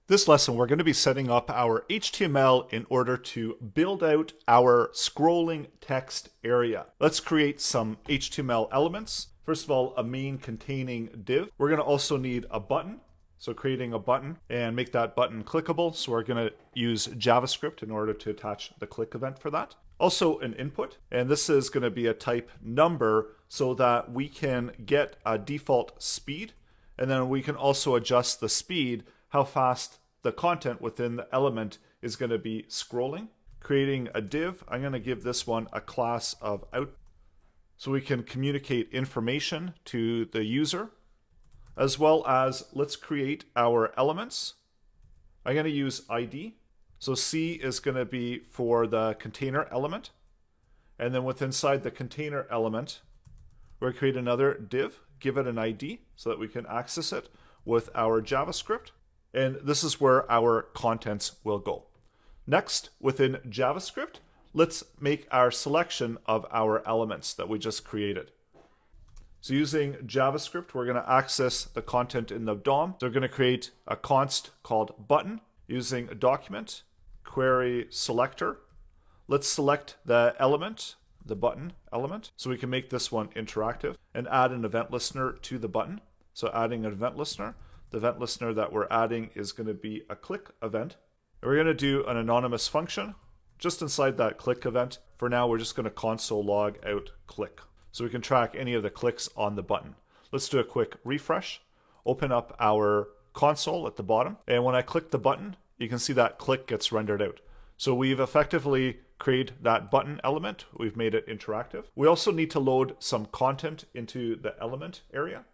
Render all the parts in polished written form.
This lesson, we're going to be setting up our HTML in order to build out our scrolling text area. Let's create some HTML elements. First of all, a main containing div. We're going to also need a button. So creating a button and make that button clickable. So we're going to use JavaScript in order to attach the click event for that. Also an input, and this is going to be a type number so that we can get a default speed, and then we can also adjust the speed, how fast the content within the element is going to be scrolling. Creating a div, I'm going to give this one a class of out, so we can communicate information to the user, as well as let's create our elements. I'm going to use ID. So C is going to be for the container element. And then inside the container element, we're going to create another div, give it an ID so that we can access it with our JavaScript. And this is where our contents will go. Next, within JavaScript, let's make our selection of our elements that we just created. So using JavaScript, we're going to access the content in the DOM. So we're going to create a const called button using a document, query selector. Let's select the element, the button element, so we can make this one interactive and add an event listener to the button. So adding an event listener. The event listener that we're adding is going to be a click event. And we're going to do an anonymous function just inside that click event. For now, we're just going to console log out click, so we can track any of the clicks on the button. Let's do a quick refresh. Open up our console at the bottom, and when I click the button, you can see that click gets rendered out. So we've effectively created that button element. We've made it interactive. We also need to load some content into the element area.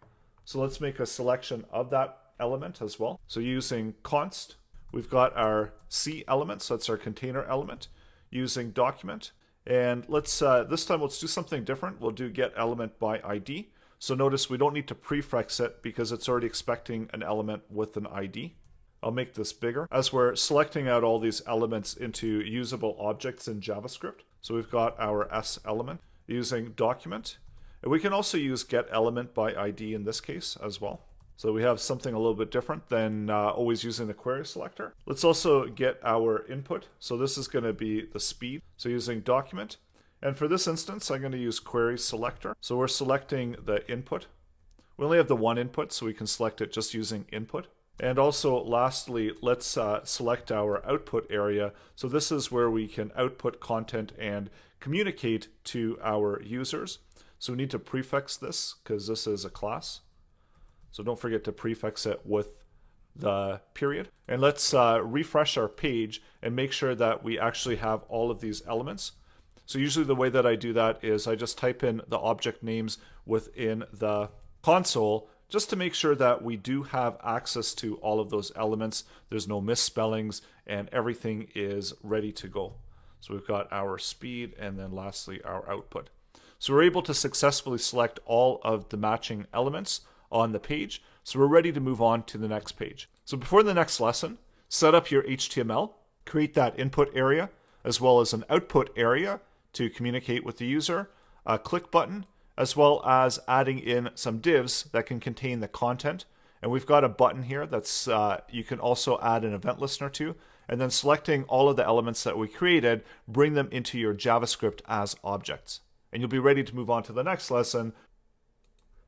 So let's make a selection of that element as well. So using const, we've got our C element, so that's our container element, using document. And let's this time let's do something different. We'll do get element by ID. So notice we don't need to prefix it because it's already expecting an element with an ID. I'll make this bigger as we're selecting out all these elements into usable objects in JavaScript. So we've got our S element using document. And we can also use get element by ID in this case as well. So we have something a little bit different than always using the query selector. Let's also get our input. So this is going to be the speed. So using document. And for this instance, I'm going to use query selector. So we're selecting the input. We only have the one input, so we can select it just using input. And also lastly, let's select our output area. So this is where we can output content and communicate to our users. So we need to prefix this because this is a class. So don't forget to prefix it with the period. And let's refresh our page and make sure that we actually have all of these elements. So usually the way that I do that is I just type in the object names within the console just to make sure that we do have access to all of those elements. There's no misspellings and everything is ready to go. So we've got our speed and then lastly our output. So we're able to successfully select all of the matching elements on the page. So we're ready to move on to the next page. So before the next lesson, set up your HTML, create that input area as well as an output area to communicate with the user, a click button, as well as adding in some divs that can contain the content. And we've got a button here that's you can also add an event listener to, and then selecting all of the elements that we created, bring them into your JavaScript as objects. And you'll be ready to move on to the next lesson